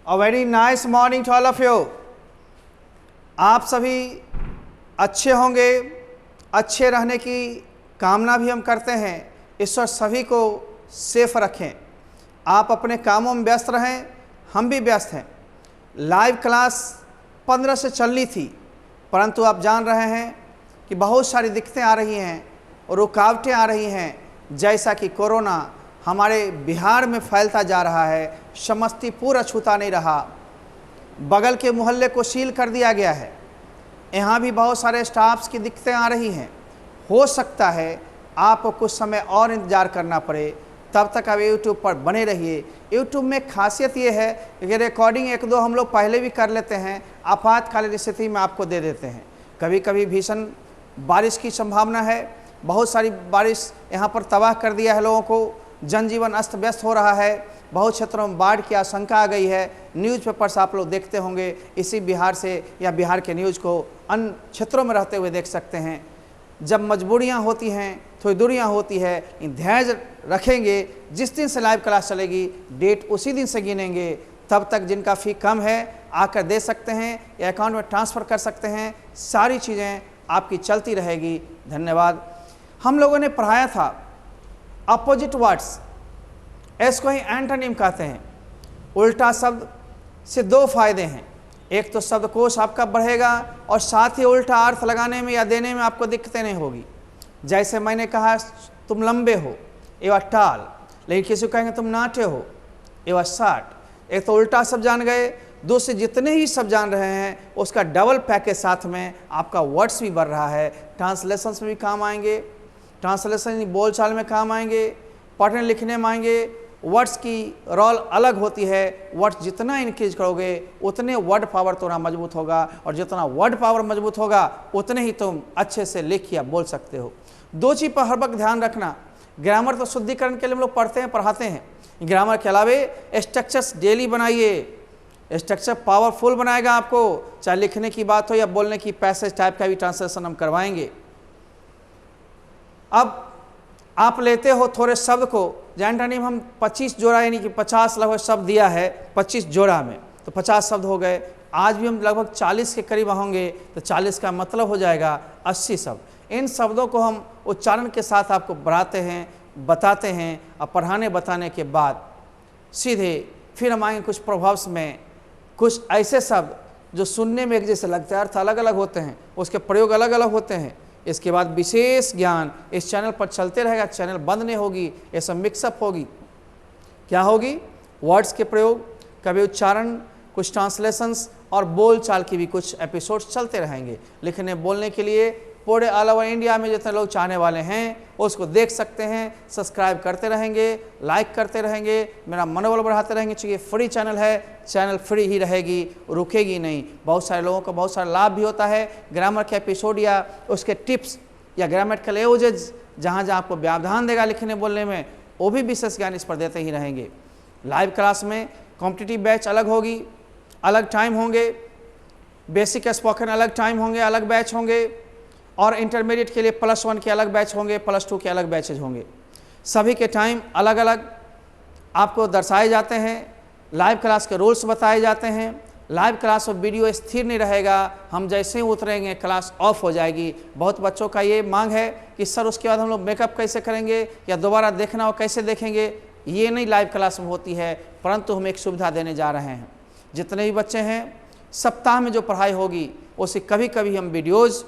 A very nice morning to all of you. आप सभी अच्छे होंगे, अच्छे रहने की कामना भी हम करते हैं। ईश्वर सभी को सेफ रखें। आप अपने कामों में व्यस्त रहें, हम भी व्यस्त हैं। लाइव क्लास 15 से चलनी थी, परंतु आप जान रहे हैं कि बहुत सारी दिक्कतें आ रही हैं और रुकावटें आ रही हैं, जैसा कि कोरोना हमारे बिहार में फैलता जा रहा है। समस्तीपुर अछूता नहीं रहा, बगल के मोहल्ले को सील कर दिया गया है। यहाँ भी बहुत सारे स्टाफ्स की दिक्कतें आ रही हैं। हो सकता है आपको कुछ समय और इंतज़ार करना पड़े, तब तक आप यूट्यूब पर बने रहिए। यूट्यूब में खासियत ये है कि रिकॉर्डिंग एक दो हम लोग पहले भी कर लेते हैं, आपातकालीन स्थिति में आपको दे देते हैं। कभी कभी भीषण बारिश की संभावना है, बहुत सारी बारिश यहाँ पर तबाह कर दिया है लोगों को, जनजीवन अस्त व्यस्त हो रहा है, बहुत क्षेत्रों में बाढ़ की आशंका आ गई है। न्यूज़पेपर से आप लोग देखते होंगे, इसी बिहार से या बिहार के न्यूज़ को अन्य क्षेत्रों में रहते हुए देख सकते हैं। जब मजबूरियां होती हैं, थोड़ी दूरियां होती है, इन धैर्य रखेंगे। जिस दिन से लाइव क्लास चलेगी डेट उसी दिन से गिनेंगे। तब तक जिनका फ़ी कम है आकर दे सकते हैं या अकाउंट में ट्रांसफ़र कर सकते हैं। सारी चीज़ें आपकी चलती रहेगी। धन्यवाद। हम लोगों ने पढ़ाया था अपोजिट वर्ड्स, इसको ही एंटोनिम कहते हैं। उल्टा शब्द से दो फायदे हैं। एक तो शब्दकोश आपका बढ़ेगा और साथ ही उल्टा अर्थ लगाने में या देने में आपको दिक्कतें नहीं होगी। जैसे मैंने कहा तुम लंबे हो, ये बात टाल, लेकिन किसी को कहेंगे तुम नाटे हो, ये बात शार्ट। एक तो उल्टा शब्द जान गए, दूसरे जितने ही शब्द जान रहे हैं उसका डबल पैकेज साथ में आपका वर्ड्स भी बढ़ रहा है। ट्रांसलेशंस में भी काम आएंगे, ट्रांसलेशन बोलचाल में काम आएंगे, पढ़ने लिखने में आएंगे। वर्ड्स की रोल अलग होती है। वर्ड्स जितना इंक्रीज करोगे उतने वर्ड पावर तुम्हारा मजबूत होगा, और जितना वर्ड पावर मजबूत होगा उतने ही तुम अच्छे से लिख या बोल सकते हो। दो चीज़ पर हर वक्त ध्यान रखना। ग्रामर तो शुद्धिकरण के लिए हम लोग पढ़ते हैं, पढ़ाते हैं। ग्रामर के अलावे स्ट्रक्चर्स डेली बनाइए। स्ट्रक्चर पावरफुल बनाएगा आपको, चाहे लिखने की बात हो या बोलने की। पैसेज टाइप का भी ट्रांसलेशन हम करवाएंगे। अब आप लेते हो थोड़े शब्द को, एंटोनिम हम 25 जोड़ा यानी कि 50 लगभग शब्द दिया है 25 जोड़ा में, तो 50 शब्द हो गए। आज भी हम लगभग 40 के करीब होंगे, तो 40 का मतलब हो जाएगा 80 शब्द। इन शब्दों को हम उच्चारण के साथ आपको बढ़ाते हैं, बताते हैं, और पढ़ाने बताने के बाद सीधे फिर हम आएंगे कुछ प्रोवर्ब्स में। कुछ ऐसे शब्द जो सुनने में एक जैसे लगते हैं, अर्थ अलग अलग होते हैं, उसके प्रयोग अलग अलग होते हैं। इसके बाद विशेष ज्ञान इस चैनल पर चलते रहेगा। चैनल बंद नहीं होगी, ये सब मिक्सअप होगी। क्या होगी? वर्ड्स के प्रयोग, कभी उच्चारण, कुछ ट्रांसलेशंस और बोल चाल की भी कुछ एपिसोड्स चलते रहेंगे। लिखने बोलने के लिए पूरे ऑल ओवर इंडिया में जितने लोग चाहने वाले हैं उसको देख सकते हैं। सब्सक्राइब करते रहेंगे, लाइक करते रहेंगे, मेरा मनोबल बढ़ाते रहेंगे। चूँकि फ्री चैनल है, चैनल फ्री ही रहेगी, रुकेगी नहीं। बहुत सारे लोगों को बहुत सारा लाभ भी होता है। ग्रामर के एपिसोड या उसके टिप्स या ग्रामेटिकल यूजेज जहाँ जहाँ आपको व्यवधान देगा लिखने बोलने में, वो भी विशेष ज्ञान इस पर देते ही रहेंगे। लाइव क्लास में कॉम्पिटिटिव बैच अलग होगी, अलग टाइम होंगे। बेसिक स्पोकन अलग टाइम होंगे, अलग बैच होंगे, और इंटरमीडिएट के लिए +1 के अलग बैच होंगे, +2 के अलग बैचेज होंगे। सभी के टाइम अलग अलग आपको दर्शाए जाते हैं। लाइव क्लास के रूल्स बताए जाते हैं। लाइव क्लास में वीडियो स्थिर नहीं रहेगा, हम जैसे ही उतरेंगे क्लास ऑफ हो जाएगी। बहुत बच्चों का ये मांग है कि सर उसके बाद हम लोग मेकअप कैसे करेंगे या दोबारा देखना हो कैसे देखेंगे। ये नहीं लाइव क्लास में होती है, परंतु हम एक सुविधा देने जा रहे हैं। जितने भी बच्चे हैं, सप्ताह में जो पढ़ाई होगी उसे कभी कभी हम वीडियोज़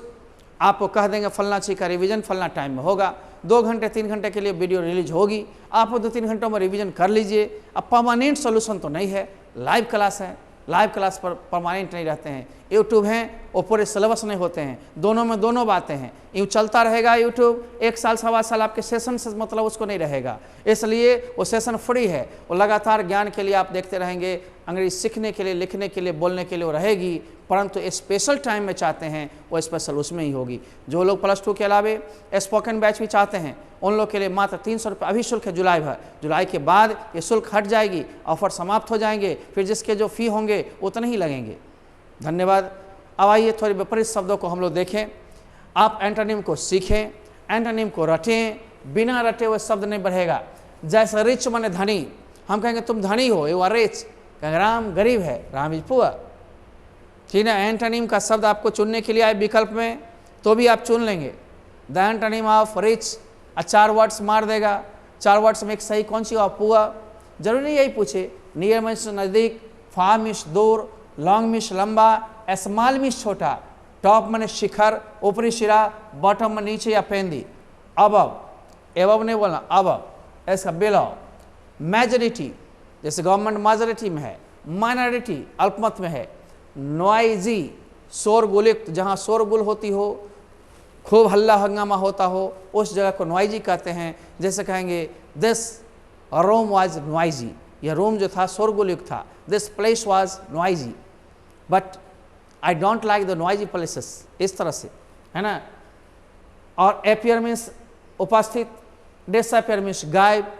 आपको कह देंगे, फलना चीज़ का रिवीजन फलना टाइम में होगा। 2 घंटे 3 घंटे के लिए वीडियो रिलीज होगी, आप 2-3 घंटों में रिवीजन कर लीजिए। अब परमानेंट सोल्यूशन तो नहीं है, लाइव क्लास है, लाइव क्लास पर परमानेंट नहीं रहते हैं। यूट्यूब हैं, वो पूरे सिलेबस नहीं होते हैं, दोनों में दोनों बातें हैं। यूँ चलता रहेगा यूट्यूब, 1 साल 1.25 साल आपके सेशन से मतलब उसको नहीं रहेगा, इसलिए वो सेशन फ्री है। वो लगातार ज्ञान के लिए आप देखते रहेंगे। अंग्रेजी सीखने के लिए, लिखने के लिए, बोलने के लिए वो रहेगी, परंतु स्पेशल टाइम में चाहते हैं वो स्पेशल उसमें ही होगी। जो लोग +2 के अलावे स्पोकन बैच भी चाहते हैं उन लोग के लिए मात्र 300 रुपये अभी शुल्क है जुलाई भर। जुलाई के बाद ये शुल्क हट जाएगी, ऑफर समाप्त हो जाएंगे, फिर जिसके जो फ़ी होंगे उतने ही लगेंगे। धन्यवाद। अब आइए थोड़े विपरीत शब्दों को हम लोग देखें। आप एंटोनिम को सीखें, एंटोनिम को रटें। बिना रटे हुए शब्द नहीं बढ़ेगा। जैसे रिच माने धनी, हम कहेंगे तुम धनी हो, यू आर रिच, कहेंगे राम गरीब है, राम इज पुअर। ठीक है, एंटोनिम का शब्द आपको चुनने के लिए आए विकल्प में तो भी आप चुन लेंगे। The antonym of rich, 4 words मार देगा, 4 वर्ड्स में एक सही कौन सी ऑफ पुअर, जरूरी नहीं यही पूछे। नियर मीन्स नज़दीक, फार मीन्स दूर, लॉन्ग मीन्स लंबा, स्मॉल मीन्स छोटा, टॉप माने शिखर, ऊपरी सिरा, बॉटम में नीचे या पेंदी, अबव, एबव नहीं बोलना, अबव, इसका बिलो, मेजॉरिटी जैसे गवर्नमेंट मेजॉरिटी में है, माइनॉरिटी अल्पमत में है, नॉइजी शोरगुलित, जहाँ शोरगुल होती हो, खूब हल्ला हंगामा होता हो, उस जगह को नॉइजी कहते हैं। जैसे कहेंगे दिस रूम वाज नॉइजी, यह रूम जो था शोरगुलित था, this place was noisy but I don't like the noisy places, इस तरह से है ना। और एपियर मीन्स उपस्थित, डिसअपियर मीन्स गायब,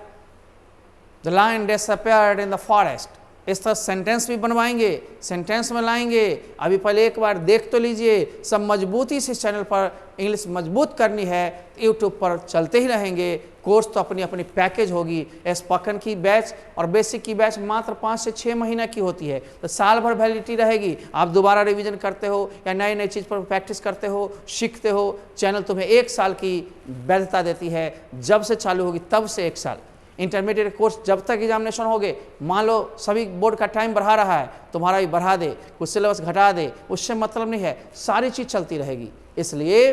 the lion disappeared in the forest, इस तरह सेंटेंस भी बनवाएंगे, सेंटेंस में लाएंगे। अभी पहले एक बार देख तो लीजिए, सब मजबूती से चैनल पर इंग्लिश मजबूत करनी है, यूट्यूब पर चलते ही रहेंगे। कोर्स तो अपनी अपनी पैकेज होगी, स्पोकन की बैच और बेसिक की बैच मात्र 5 से 6 महीना की होती है, तो साल भर वैलिडिटी रहेगी। आप दोबारा रिवीजन करते हो या नई नई चीज़ पर प्रैक्टिस करते हो, सीखते हो, चैनल तुम्हें 1 साल की वैधता देती है, जब से चालू होगी तब से 1 साल। इंटरमीडिएट कोर्स जब तक एग्जामिनेशन हो गए, मान लो सभी बोर्ड का टाइम बढ़ा रहा है, तुम्हारा भी बढ़ा दे, कुछ सिलेबस घटा दे, उससे मतलब नहीं है, सारी चीज़ चलती रहेगी। इसलिए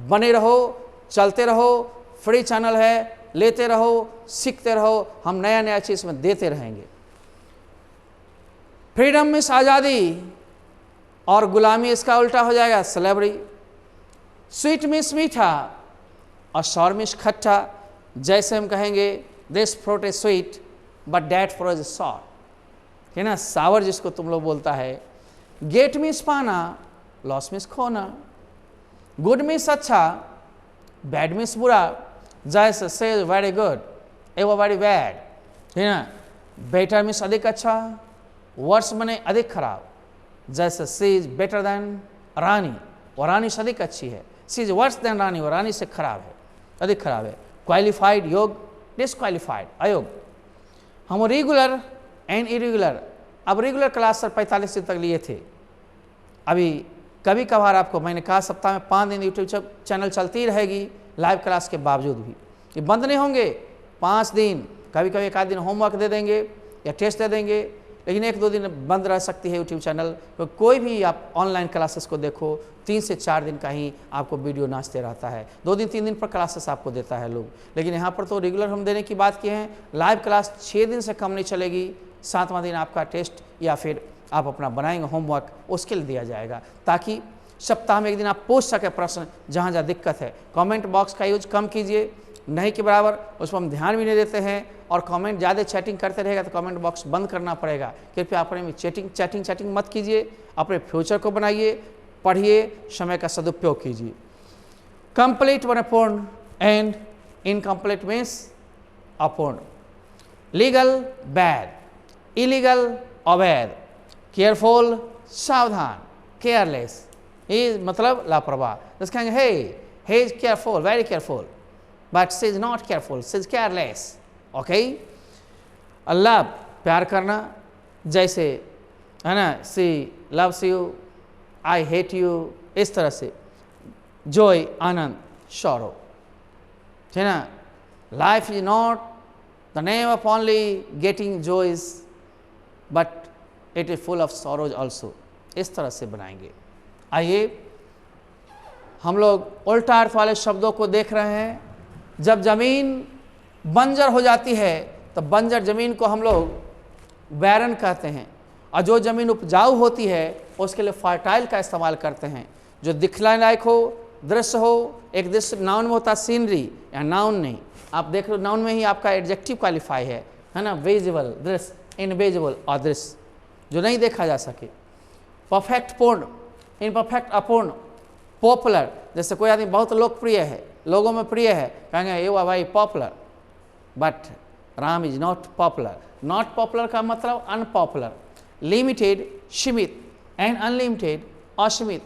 बने रहो, चलते रहो, फ्री चैनल है, लेते रहो, सीखते रहो, हम नया नया चीज़ में देते रहेंगे। फ्रीडम मीन्स आज़ादी और गुलामी इसका उल्टा हो जाएगा स्लेवरी। स्वीट मीन्स मीठा और सॉर मीन्स खट्टा। जैसे हम कहेंगे this fruit is sweet but that fruit is sour, है ना, सावर जिसको तुम लोग बोलता है। गेट मीन्स पाना, लॉस मीन्स खोना। गुड मीन्स अच्छा, बैड मीन्स बुरा। जैसे से वेरी गुड, ए वो वेरी बैड, है ना। बेटर मीन्स अधिक अच्छा, वर्स बने अधिक खराब। जैसे सी इज बेटर देन रानी, और रानी से अधिक अच्छी है। सी इज वर्स देन रानी, और रानी से खराब है, अधिक खराब है। क्वालिफाइड योग, डिसक्वालिफाइड अयोग। हम रेगुलर एंड इरेगुलर, अब रेगुलर क्लास सर 45 दिन तक लिए थे, अभी कभी कभार आपको मैंने कहा सप्ताह में 5 दिन यूट्यूब चैनल चलती रहेगी लाइव क्लास के बावजूद भी, ये बंद नहीं होंगे। 5 दिन, कभी कभी 1 आध दिन होमवर्क दे देंगे या टेस्ट दे देंगे, लेकिन 1-2 दिन बंद रह सकती है यूट्यूब चैनल। तो कोई भी आप ऑनलाइन क्लासेस को देखो, 3 से 4 दिन का ही आपको वीडियो नाचते रहता है, 2 दिन 3 दिन पर क्लासेस आपको देता है लोग। लेकिन यहाँ पर तो रेगुलर हम देने की बात किए हैं। लाइव क्लास 6 दिन से कम नहीं चलेगी, 7वां दिन आपका टेस्ट या फिर आप अपना बनाएंगे होमवर्क, उसके लिए दिया जाएगा, ताकि सप्ताह में 1 दिन आप पूछ सके प्रश्न जहाँ जहाँ दिक्कत है। कमेंट बॉक्स का यूज कम कीजिए, नहीं के बराबर, उस पर हम ध्यान भी नहीं देते हैं। और कमेंट ज़्यादा चैटिंग करते रहेगा तो कमेंट बॉक्स बंद करना पड़ेगा। कृपया अपने में चैटिंग मत कीजिए, अपने फ्यूचर को बनाइए, पढ़िए, समय का सदुपयोग कीजिए। कंप्लीट वन अपूर्ण एंड इनकम्प्लीट मीन्स अपूर्ण। लीगल बैड, इलीगल अवैध, केयरफुल सावधान, केयरलेस इज मतलब लापरवाह। जैसे कहेंगे he is careful, very careful, but she is not careful, she is careless. Okay, अल्लाह प्यार करना, जैसे है ना, she loves you, I hate you, इस तरह से। जॉय आनंद, सॉरो, है ना। Life is not the name of only getting joys but it is full of sorrows also, इस तरह से बनाएंगे। आइए हम लोग उल्टा अर्थ वाले शब्दों को देख रहे हैं। जब जमीन बंजर हो जाती है तो बंजर जमीन को हम लोग बैरन कहते हैं, और जो ज़मीन उपजाऊ होती है उसके लिए फर्टाइल का इस्तेमाल करते हैं। जो दिखने लायक हो, दृश्य हो, एक दृश्य नाउन में होता है सीनरी, या नाउन नहीं, आप देख लो नाउन में ही आपका एडजेक्टिव क्वालिफाई है ना, विजिबल दृश्य, इनविजिबल अदृश्य, जो नहीं देखा जा सके। परफेक्ट पूर्ण, इनपरफेक्ट अपूर्ण। पॉपुलर, जैसे कोई आदमी बहुत लोकप्रिय है, लोगों में प्रिय है, कहेंगे ये हुआ भाई popular, but Ram is not popular. Not popular का मतलब अनपॉपुलर। लिमिटेड सीमित एंड अनलिमिटेड असीमित।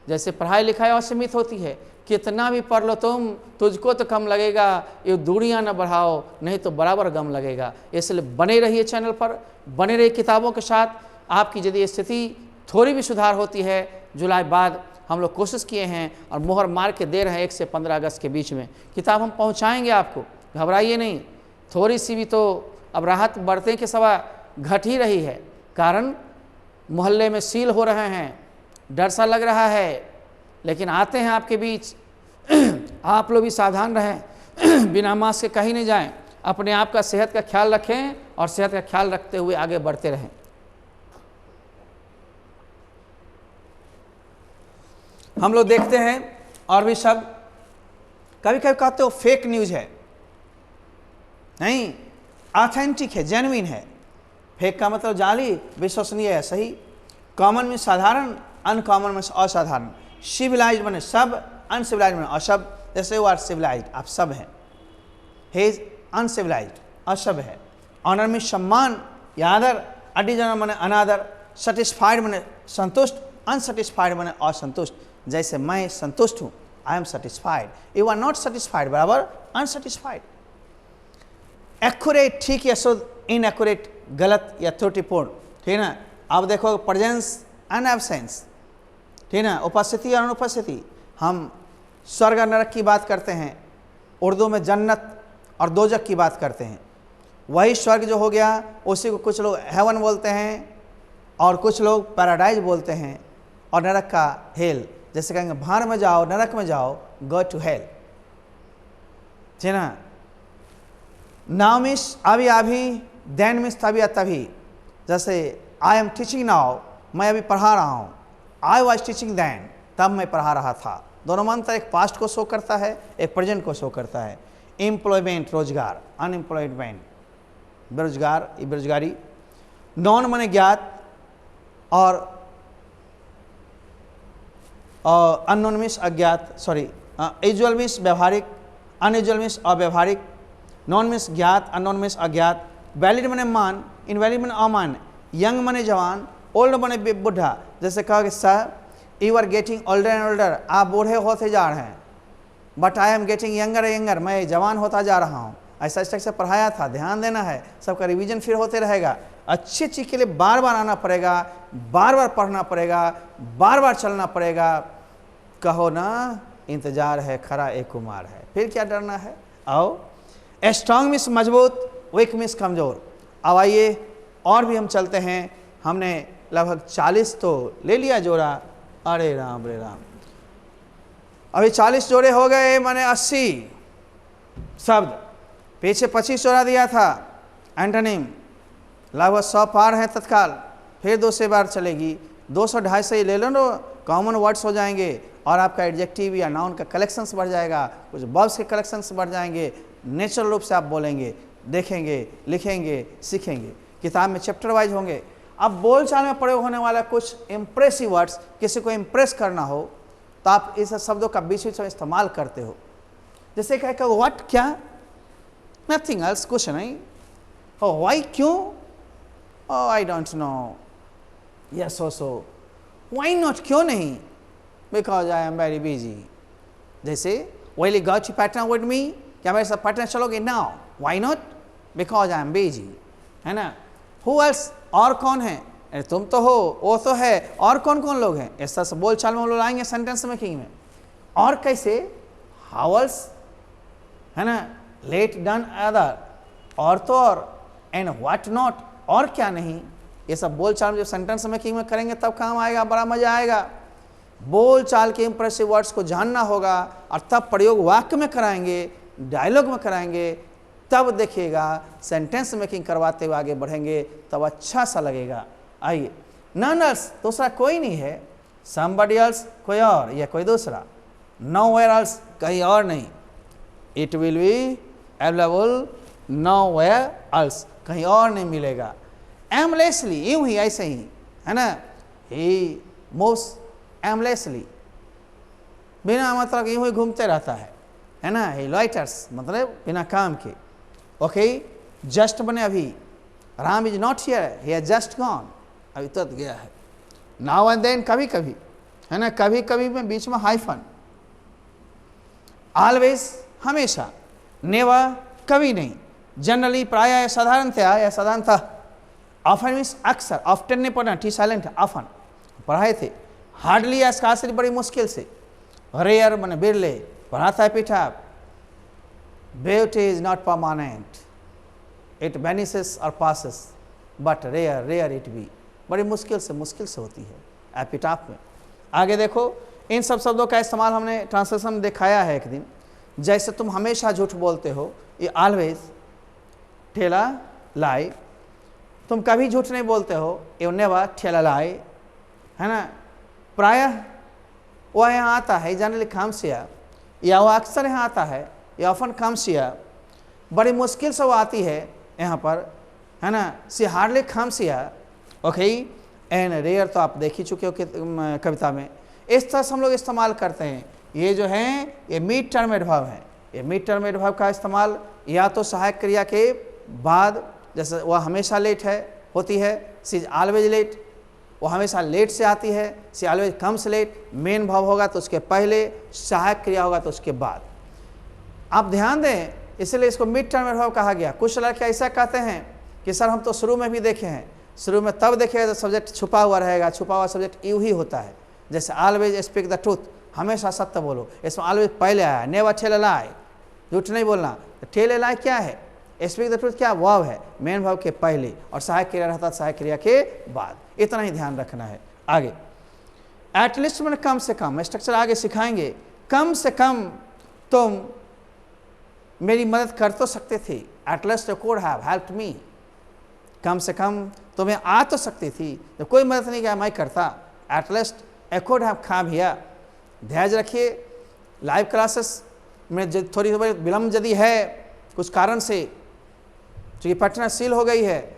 जैसे पढ़ाई लिखाई असीमित होती है, कितना भी पढ़ लो तुम, तुझको तो कम लगेगा, ये दूरियां न बढ़ाओ नहीं तो बराबर गम लगेगा। इसलिए बने रहिए चैनल पर, बने रहिए किताबों के साथ। आपकी यदि स्थिति थोड़ी भी सुधार होती है, जुलाई बाद हम लोग कोशिश किए हैं और मोहर मार के दे रहे हैं 1 से 15 अगस्त के बीच में किताब हम पहुंचाएंगे आपको, घबराइए नहीं। थोड़ी सी भी तो अब राहत बढ़ते के सवा घट ही रही है, कारण मोहल्ले में सील हो रहे हैं, डर सा लग रहा है, लेकिन आते हैं आपके बीच। आप लोग भी सावधान रहें, बिना मास्क के कहीं नहीं जाएं, अपने आप का सेहत का ख्याल रखें और सेहत का ख्याल रखते हुए आगे बढ़ते रहें। हम लोग देखते हैं और भी सब कभी कभी कहते हो फेक न्यूज़ है, नहीं, ऑथेंटिक है, जेन्युइन है। फेक का मतलब जाली, विश्वसनीय है, सही। कॉमन में साधारण, अनकॉमन में असाधारण। सिविलाइज बने सब, अनसिविलाइज बने असभ। जैसे वो आर सिविलाइज, आप सब हैं, हे इज अनसिविलाइज, असभ है। ऑनर में सम्मान या आदर, अडिजनर बने अनादर। सेटिस्फाइड बने संतुष्ट, अनसेटिस्फाइड बने असंतुष्ट। जैसे मैं संतुष्ट हूँ, I am satisfied, you are not satisfied, बराबर अनसेटिस्फाइड। एक्यूरेट, ठीक या शुद्ध, इनएक्यूरेट, गलत या त्रुटिपूर्ण, ठीक ना। अब देखो प्रेजेंस एंड एब्सेंस, ठीक ना, उपस्थिति और अनुपस्थिति। हम स्वर्ग और नरक की बात करते हैं, उर्दू में जन्नत और दोजक की बात करते हैं। वही स्वर्ग जो हो गया उसी को कुछ लोग हेवन बोलते हैं और कुछ लोग पैराडाइज बोलते हैं, और नरक का हेल। जैसे कहेंगे भार में जाओ, नरक में जाओ, गो टू हेल, ठीक ना। नाउ मीन्स अभी अभी, देन मीन्स तभी या तभी। जैसे आई एम टीचिंग नाउ, मैं अभी पढ़ा रहा हूँ। आई वॉज टीचिंग देन, तब मैं पढ़ा रहा था। दोनों मानता एक पास्ट को शो करता है, एक प्रेजेंट को शो करता है। एम्प्लॉयमेंट, रोजगार, अनएम्प्लॉयमेंट, बेरोजगार, बेरोजगारी। नॉन माने ज्ञात और अननोन मीन्स अज्ञात, सॉरी, यूजुअल मीन्स व्यवहारिक, अनयूजुअल मीन्स अव्यवहारिक। नॉन मीन्स ज्ञात, अननोन मीन्स अज्ञात। वैलिड मने मान, इनवैलिड मने अमान्य। यंग मने जवान, ओल्ड मने बुढ़ा। जैसे कहा कि sir you are getting older and older, आप बूढ़े होते जा रहे हैं। But I am getting younger and younger, मैं जवान होता जा रहा हूँ। ऐसा स्टेक से पढ़ाया था, ध्यान देना है, सबका रिवीजन फिर होते रहेगा। अच्छी चीज़ के लिए बार बार आना पड़ेगा, बार बार पढ़ना पड़ेगा, बार बार चलना पड़ेगा। कहो ना इंतजार है खरा एक कुमार है, फिर क्या डरना है। आओ, स्ट्रांग मीन्स मजबूत, वीक मीन्स कमज़ोर। अब आइए और भी हम चलते हैं। हमने लगभग 40 तो ले लिया जोड़ा, अरे राम रे राम, अभी 40 जोड़े हो गए, माने 80 शब्द। पीछे 25 जोड़ा दिया था एंटोनिम, लगभग 100 पार है तत्काल। फिर 2 से बार चलेगी, 200-250 ही ले लो, कॉमन वर्ड्स हो जाएंगे और आपका एडजेक्टिव या नाउन का कलेक्शंस बढ़ जाएगा, कुछ वर्ब्स के कलेक्शंस बढ़ जाएंगे। नेचुरल रूप से आप बोलेंगे, देखेंगे, लिखेंगे, सीखेंगे। किताब में चैप्टर वाइज होंगे। अब बोलचाल में प्रयोग होने वाला कुछ इम्प्रेसिव वर्ड्स, किसी को इम्प्रेस करना हो तो आप इस शब्दों का बीच बीच में इस्तेमाल करते हो। जैसे कह व्हाट, क्या, नथिंग एल्स, कुछ नहीं। ओ वाई, क्यों, oh I don't know, yes also, why not, क्यों नहीं, because I am very busy. जैसे will you go to Patna with me, क्या मेरे साथ पटना चलोगे, now, why not, because I am busy, है ना। हु एल्स, और कौन है, अरे तुम तो हो, वो तो है, और कौन कौन लोग हैं। ऐसा सब बोल चाल में हम लोग लाएंगे सेंटेंस मेकिंग में। और कैसे, हाउ एल्स, है ना, लेट, डन, अदर, और तो और, एंड व्हाट नॉट, और क्या नहीं। ये सब बोल चाल में जब सेंटेंस मेकिंग में करेंगे तब काम आएगा, बड़ा मजा आएगा। बोल चाल के इंप्रेसिव वर्ड्स को जानना होगा और तब प्रयोग वाक्य में कराएंगे, डायलॉग में कराएंगे, तब देखिएगा सेंटेंस मेकिंग करवाते हुए आगे बढ़ेंगे, तब अच्छा सा लगेगा। आइए, नन एल्स, दूसरा कोई नहीं है। समबडी एल्स, कोई और या कोई दूसरा। नोवेयर एल्स, कहीं और नहीं। It will be available nowhere else, कहीं और नहीं मिलेगा। एमलेसली, यूं ही, ऐसे ही, है ना। ही मूव्स एमलेसली, बिना मतलब यूं ही घूमते रहता है ना। ही लॉइटर्स, मतलब बिना काम के। ओके, जस्ट बने अभी, Ram is not here, he has just gone, अभी तुरंत गया है। नाउ एंड देन, कभी कभी, है ना, कभी कभी में बीच में हाइफन, ऑलवेज हमेशा, नेवर कभी नहीं, जनरली प्रायः या साधारणतया या साधारणतः, ऑफन मीन्स अक्सर, ऑफ्टन नहीं पढ़ना, टी साइलेंट है, ऑफन पढ़ाए थे, हार्डली या स्कार्सली बड़ी मुश्किल से, रेयर मैंने बिरले पढ़ाता है पीठा, beauty is not permanent, it vanishes or passes, but rare rare it be, बड़ी मुश्किल से होती है एपिटाफ में। आगे देखो, इन सब शब्दों का इस्तेमाल हमने ट्रांसलेशन में दिखाया है एक दिन। जैसे तुम हमेशा झूठ बोलते हो, ये ऑलवेज, ठेला लाई, तुम कभी झूठ नहीं बोलते हो, यू नेवर ठेला लाई, है ना। प्रायः वह यहाँ आता है जनरली खामसिया, या वह अक्सर यहाँ आता है, या ऑफन खामसिया, बड़ी मुश्किल से वो आती है यहाँ पर, है ना। सी हार्डली खामसिया, ओके, एंड रेयर तो आप देख ही चुके हो कविता में। इस तरह से हम लोग इस्तेमाल करते हैं। ये जो है ये मिड टर्म एडवर्ब है। ये मिड टर्म एडवर्ब का इस्तेमाल या तो सहायक क्रिया के बाद, जैसे वह हमेशा लेट है होती है, सी इज ऑलवेज लेट, वो हमेशा लेट से आती है, सी ऑलवेज कम्स लेट, मेन भाव होगा तो उसके पहले, सहायक क्रिया होगा तो उसके बाद। आप ध्यान दें, इसलिए इसको मिड टर्म एडवर्ब कहा गया। कुछ लड़के ऐसा कहते हैं कि सर हम तो शुरू में भी देखे हैं, शुरू में तब देखेगा जब सब्जेक्ट छुपा हुआ रहेगा, छुपा हुआ सब्जेक्ट यूँ ही होता है। जैसे ऑलवेज स्पीक द ट्रूथ, हमेशा सत्य बोलो, इसमें ऑलवेज पहले आया, नेवर टेल अ लाई, झूठ नहीं बोलना। टेल अ लाई क्या है, स्पीक द ट्रूथ क्या वर्ब है, मेन वर्ब के पहले, और सहायक क्रिया रहता है सहायक क्रिया के बाद। इतना ही ध्यान रखना है। आगे एटलीस्ट मैंने कम से कम, स्ट्रक्चर आगे सिखाएंगे। कम से कम तुम मेरी मदद कर तो सकते थे, at least you could have helped me, कम से कम तुम्हें आ तो सकती थी, जब कोई मदद नहीं किया मैं करता, at least I could have come here. ध्यान रखिए, लाइव क्लासेस में थोड़ी विलम्ब यदि है कुछ कारण से, क्योंकि पटना सील हो गई है,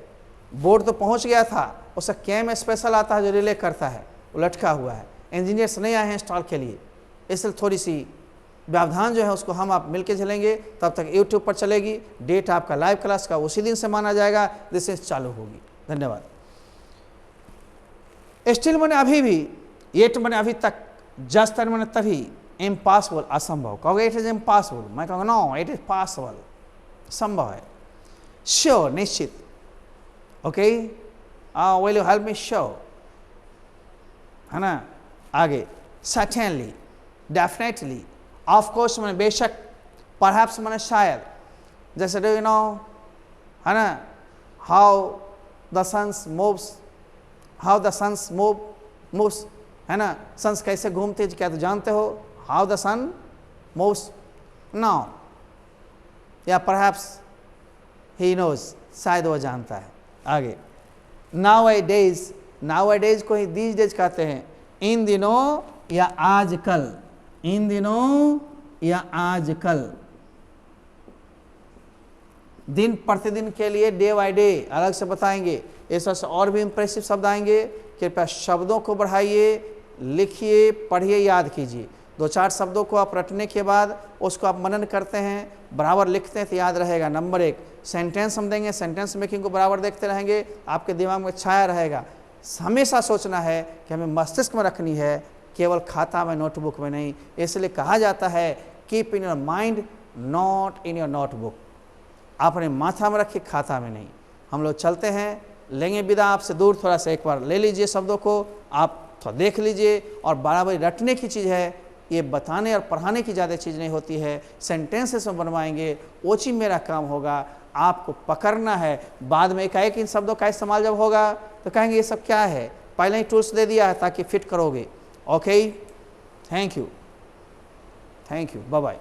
बोर्ड तो पहुंच गया था, उसका कैम स्पेशल आता है जो रिले करता है, वो लटका हुआ है, इंजीनियर्स नहीं आए हैं इंस्टॉल के लिए, इसलिए थोड़ी सी व्यवधान जो है उसको हम आप मिलके चलेंगे। तब तक यूट्यूब पर चलेगी, डेट आपका लाइव क्लास का उसी दिन से माना जाएगा जिससे चालू होगी। धन्यवाद। स्टिल मैंने अभी भी, येट मैंने अभी तक, जस्ट मैंने तभी, इम्पॉसिबल असंभव, कहोगे इट इज इम्पॉसिबल, मैं कहूँगा नो इट इज पॉसिबल, संभव है। श्योर निश्चित, okay, will you help me, sure, है ना। आगे सर्टेनली, डेफिनेटली, ऑफ कोर्स मैंने बेशक, परहैप्स मैंने शायद, जैसे डू यू नो, है ना, how the suns moves, how the suns moves, है ना, सन्स कैसे घूमते क्या तो जानते हो, how the sun moves now, या परहैप्स ही नोज, शायद वो जानता है। आगे नाउ ए डेज को ही दीज डेज कहते हैं, इन दिनों या आजकल, इन दिनों या आजकल, दिन प्रतिदिन के लिए, डे बाय डे अलग से बताएंगे। ऐसा से और भी इंप्रेसिव शब्द आएंगे, कृपया शब्दों को बढ़ाइए, लिखिए, पढ़िए, याद कीजिए। 2-4 शब्दों को आप रटने के बाद उसको आप मनन करते हैं, बराबर लिखते हैं तो याद रहेगा। नंबर 1 सेंटेंस हम देंगे, सेंटेंस मेकिंग को बराबर देखते रहेंगे, आपके दिमाग में छाया रहेगा। हमेशा सोचना है कि हमें मस्तिष्क में रखनी है, केवल खाता में, नोटबुक में नहीं। इसलिए कहा जाता है keep in your mind not in your notebook, आपने माथा में रखिए, खाता में नहीं। हम लोग चलते हैं, लेंगे विदा आपसे दूर, थोड़ा सा एक बार ले लीजिए शब्दों को, आप थोड़ा देख लीजिए। और बराबर रटने की चीज़ है, ये बताने और पढ़ाने की ज़्यादा चीज़ नहीं होती है। सेंटेंसेस में बनवाएंगे, वो चीज़ मेरा काम होगा, आपको पकड़ना है। बाद में एकाएक इन शब्दों का इस्तेमाल जब होगा तो कहेंगे ये सब क्या है, पहले ही टूल्स दे दिया है ताकि फिट करोगे। Okay, thank you, bye bye.